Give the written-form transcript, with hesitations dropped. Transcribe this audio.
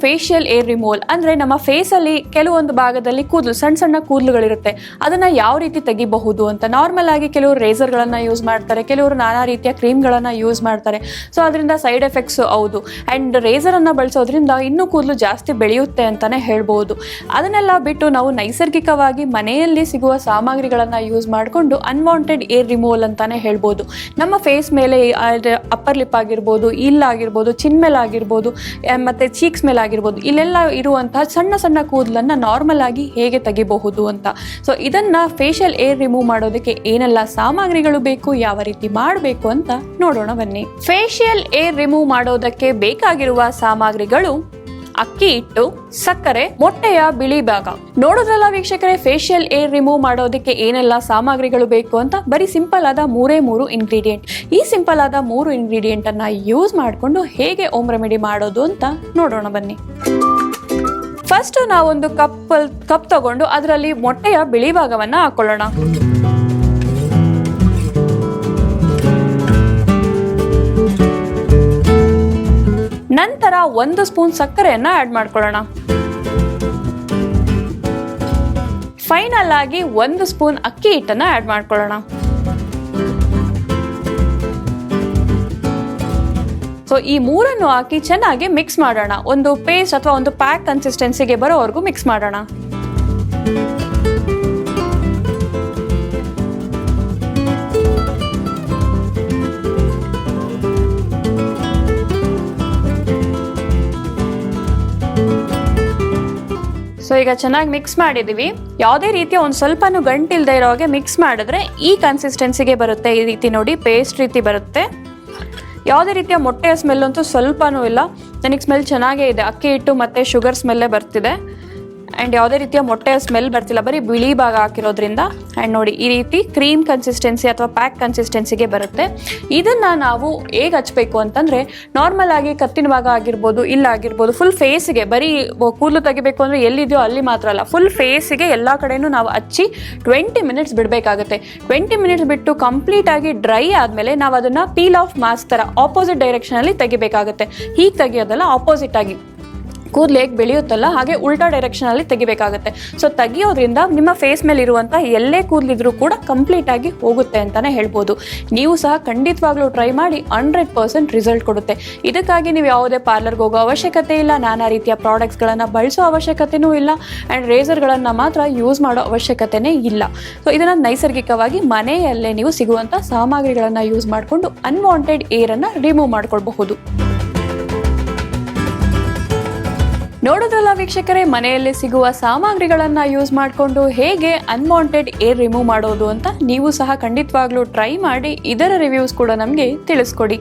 Facial air removal ಅಂದರೆ ನಮ್ಮ ಫೇಸಲ್ಲಿ ಕೆಲವೊಂದು ಭಾಗದಲ್ಲಿ ಕೂದಲು ಸಣ್ಣ ಸಣ್ಣ ಕೂದಲುಗಳಿರುತ್ತೆ, ಅದನ್ನು ಯಾವ ರೀತಿ ತೆಗಿಬಹುದು ಅಂತ. ನಾರ್ಮಲ್ ಆಗಿ ಕೆಲವರು ರೇಸರ್ಗಳನ್ನು ಯೂಸ್ ಮಾಡ್ತಾರೆ, ಕೆಲವರು ನಾನಾ ರೀತಿಯ ಕ್ರೀಮ್ಗಳನ್ನು ಯೂಸ್ ಮಾಡ್ತಾರೆ. ಸೊ ಅದರಿಂದ ಸೈಡ್ ಎಫೆಕ್ಟ್ಸ್ ಹೌದು. ಆ್ಯಂಡ್ ರೇಸರನ್ನು ಬಳಸೋದ್ರಿಂದ ಇನ್ನೂ ಕೂದಲು ಜಾಸ್ತಿ ಬೆಳೆಯುತ್ತೆ ಅಂತಲೇ ಹೇಳ್ಬೋದು. ಅದನ್ನೆಲ್ಲ ಬಿಟ್ಟು ನಾವು ನೈಸರ್ಗಿಕವಾಗಿ ಮನೆಯಲ್ಲಿ ಸಿಗುವ ಸಾಮಗ್ರಿಗಳನ್ನು ಯೂಸ್ ಮಾಡಿಕೊಂಡು ಅನ್ವಾಂಟೆಡ್ ಏರ್ ರಿಮೂವಲ್ ಅಂತಲೇ ಹೇಳ್ಬೋದು. ನಮ್ಮ ಫೇಸ್ ಮೇಲೆ ಅಪ್ಪರ್ ಲಿಪ್ ಆಗಿರ್ಬೋದು, ಇಲ್ಲಾಗಿರ್ಬೋದು, ಚಿನ್ ಮೇಲೆ ಆಗಿರ್ಬೋದು, ಮತ್ತು ಚೀಕ್ಸ್ ಮೇಲೆ ಆಗಿರ್ಬೋದು, ಇಲ್ಲೆಲ್ಲ ಇರುವಂತಹ ಸಣ್ಣ ಸಣ್ಣ ಕೂದಲನ್ನು ನಾರ್ಮಲ್ ಆಗಿ ಹೇಗೆ ತೆಗಿಬಹುದು ಅಂತ. ಸೊ ಇದನ್ನು ಫೇಶಿಯಲ್ ಏರ್ ರಿಮೂವ್ ಮಾಡೋದಕ್ಕೆ ಏನೆಲ್ಲ ಸಾಮಗ್ರಿಗಳು ಬೇಕು, ಯಾವ ರೀತಿ ಮಾಡಬೇಕು ಅಂತ ನೋಡೋಣ ಬನ್ನಿ. ಫೇಶಿಯಲ್ ಏರ್ ರಿಮೂವ್ ಮಾಡೋದಕ್ಕೆ ಬೇಕಾಗಿರುವ ಸಾಮಗ್ರಿಗಳು: ಅಕ್ಕಿ ಹಿಟ್ಟು, ಸಕ್ಕರೆ, ಮೊಟ್ಟೆಯ ಬಿಳಿ ಭಾಗ. ನೋಡೋದ್ರಲ್ಲ ವೀಕ್ಷಕರೇ, ಫೇಶಿಯಲ್ ಏರ್ ರಿಮೂವ್ ಮಾಡೋದಕ್ಕೆ ಏನೆಲ್ಲ ಸಾಮಗ್ರಿಗಳು ಬೇಕು ಅಂತ. ಬರೀ ಸಿಂಪಲ್ ಆದ ಮೂರೇ ಇಂಗ್ರೀಡಿಯೆಂಟ್. ಈ ಸಿಂಪಲ್ ಆದ 3 ಇಂಗ್ರೀಡಿಯೆಂಟ್ ಅನ್ನ ಯೂಸ್ ಮಾಡಿಕೊಂಡು ಹೇಗೆ ಹೋಮ್ ರೆಮಿಡಿ ಮಾಡೋದು ಅಂತ ನೋಡೋಣ ಬನ್ನಿ. ಫಸ್ಟ್ ನಾವೊಂದು ಕಪ್ ತಗೊಂಡು ಅದರಲ್ಲಿ ಮೊಟ್ಟೆಯ ಬಿಳಿ ಭಾಗವನ್ನ ಹಾಕೊಳ್ಳೋಣ. ನಂತರ 1 ಸ್ಪೂನ್ ಸಕ್ಕರೆಯನ್ನ ಆಡ್ ಮಾಡ್ಕೊಳ್ಳೋಣ. ಫೈನಲ್ ಆಗಿ 1 ಸ್ಪೂನ್ ಅಕ್ಕಿ ಹಿಟ್ಟನ್ನ ಆಡ್ ಮಾಡ್ಕೊಳ್ಳೋಣ. ಸೊ ಈ ಮೂರನ್ನು ಹಾಕಿ ಚೆನ್ನಾಗಿ ಮಿಕ್ಸ್ ಮಾಡೋಣ. ಒಂದು ಪೇಸ್ಟ್ ಅಥವಾ ಒಂದು ಪ್ಯಾಕ್ ಕನ್ಸಿಸ್ಟೆನ್ಸಿಗೆ ಬರೋವರೆಗೂ ಮಿಕ್ಸ್ ಮಾಡೋಣ. ಸೊ ಈಗ ಚೆನ್ನಾಗಿ ಮಿಕ್ಸ್ ಮಾಡಿದೀವಿ. ಯಾವುದೇ ರೀತಿಯ ಒಂದು ಸ್ವಲ್ಪನೂ ಗಂಟಿಲ್ದೇ ಇರೋ ಹಾಗೆ ಮಿಕ್ಸ್ ಮಾಡಿದ್ರೆ ಈ ಕನ್ಸಿಸ್ಟೆನ್ಸಿಗೆ ಬರುತ್ತೆ. ಈ ರೀತಿ ನೋಡಿ ಪೇಸ್ಟ್ ರೀತಿ ಬರುತ್ತೆ. ಯಾವುದೇ ರೀತಿಯ ಮೊಟ್ಟೆಯ ಸ್ಮೆಲ್ ಅಂತೂ ಸ್ವಲ್ಪನೂ ಇಲ್ಲ. ನನಗೆ ಸ್ಮೆಲ್ ಚೆನ್ನಾಗೇ ಇದೆ. ಅಕ್ಕಿ ಹಿಟ್ಟು ಮತ್ತು ಶುಗರ್ ಸ್ಮೆಲ್ಲೇ ಬರ್ತಿದೆ. ಆ್ಯಂಡ್ ಯಾವುದೇ ರೀತಿಯ ಮೊಟ್ಟೆಯ ಸ್ಮೆಲ್ ಬರ್ತಿಲ್ಲ, ಬರೀ ಬಿಳಿ ಭಾಗ ಹಾಕಿರೋದ್ರಿಂದ. ಆ್ಯಂಡ್ ನೋಡಿ ಈ ರೀತಿ ಕ್ರೀಮ್ ಕನ್ಸಿಸ್ಟೆನ್ಸಿ ಅಥವಾ ಪ್ಯಾಕ್ ಕನ್ಸಿಸ್ಟೆನ್ಸಿಗೆ ಬರುತ್ತೆ. ಇದನ್ನು ನಾವು ಹೇಗೆ ಹಚ್ಚಬೇಕು ಅಂತಂದರೆ, ನಾರ್ಮಲ್ ಆಗಿ ಕತ್ತಿನ ಭಾಗ ಆಗಿರ್ಬೋದು, ಇಲ್ಲಾಗಿರ್ಬೋದು, ಫುಲ್ ಫೇಸಿಗೆ, ಬರೀ ಕೂದಲು ತೆಗಿಬೇಕು ಅಂದರೆ ಎಲ್ಲಿದೆಯೋ ಅಲ್ಲಿ ಮಾತ್ರ ಅಲ್ಲ, ಫುಲ್ ಫೇಸಿಗೆ ಎಲ್ಲ ಕಡೆಯೂ ನಾವು ಹಚ್ಚಿ 20 ಮಿನಿಟ್ಸ್ ಬಿಡಬೇಕಾಗುತ್ತೆ. 20 ಮಿನಿಟ್ಸ್ ಬಿಟ್ಟು ಕಂಪ್ಲೀಟಾಗಿ ಡ್ರೈ ಆದಮೇಲೆ ನಾವು ಅದನ್ನು ಪೀಲ್ ಆಫ್ ಮಾಸ್ಕ್ ಥರ ಆಪೋಸಿಟ್ ಡೈರೆಕ್ಷನಲ್ಲಿ ತೆಗಿಬೇಕಾಗುತ್ತೆ. ಹೀಗೆ ತೆಗಿಯೋದಲ್ಲ, ಆಪೋಸಿಟ್ ಆಗಿ ಕೂದಲು ಹೇಗೆ ಬೆಳೆಯುತ್ತಲ್ಲ ಹಾಗೆ ಉಲ್ಟಾ ಡೈರೆಕ್ಷನಲ್ಲಿ ತೆಗಿಬೇಕಾಗುತ್ತೆ. ಸೊ ತೆಗಿಯೋದ್ರಿಂದ ನಿಮ್ಮ ಫೇಸ್ ಮೇಲೆ ಇರುವಂಥ ಎಲ್ಲೇ ಕೂದಲಿದ್ರೂ ಕೂಡ ಕಂಪ್ಲೀಟಾಗಿ ಹೋಗುತ್ತೆ ಅಂತಲೇ ಹೇಳ್ಬೋದು. ನೀವು ಸಹ ಖಂಡಿತವಾಗ್ಲೂ ಟ್ರೈ ಮಾಡಿ, 100% ರಿಸಲ್ಟ್ ಕೊಡುತ್ತೆ. ಇದಕ್ಕಾಗಿ ನೀವು ಯಾವುದೇ ಪಾರ್ಲರ್ಗೆ ಹೋಗೋ ಅವಶ್ಯಕತೆ ಇಲ್ಲ, ನಾನಾ ರೀತಿಯ ಪ್ರಾಡಕ್ಟ್ಸ್ಗಳನ್ನು ಬಳಸೋ ಅವಶ್ಯಕತೆಯೂ ಇಲ್ಲ, ಆ್ಯಂಡ್ ರೇಸರ್ಗಳನ್ನು ಮಾತ್ರ ಯೂಸ್ ಮಾಡೋ ಅವಶ್ಯಕತೆಯೇ ಇಲ್ಲ. ಸೊ ಇದನ್ನು ನೈಸರ್ಗಿಕವಾಗಿ ಮನೆಯಲ್ಲೇ ನೀವು ಸಿಗುವಂಥ ಸಾಮಗ್ರಿಗಳನ್ನು ಯೂಸ್ ಮಾಡಿಕೊಂಡು ಅನ್ವಾಂಟೆಡ್ ಏರನ್ನು ರಿಮೂವ್ ಮಾಡ್ಕೊಳ್ಬಹುದು. ನೋಡೋದ್ರಲ್ಲ ವೀಕ್ಷಕರೇ, ಮನೆಯಲ್ಲಿ ಸಿಗುವ ಸಾಮಗ್ರಿಗಳನ್ನು ಯೂಸ್ ಮಾಡಿಕೊಂಡು ಹೇಗೆ ಅನ್ವಾಂಟೆಡ್ ಏರ್ ರಿಮೂವ್ ಮಾಡೋದು ಅಂತ. ನೀವು ಸಹ ಖಂಡಿತವಾಗ್ಲೂ ಟ್ರೈ ಮಾಡಿ ಇದರ ರಿವ್ಯೂಸ್ ಕೂಡ ನಮಗೆ ತಿಳಿಸ್ಕೊಡಿ.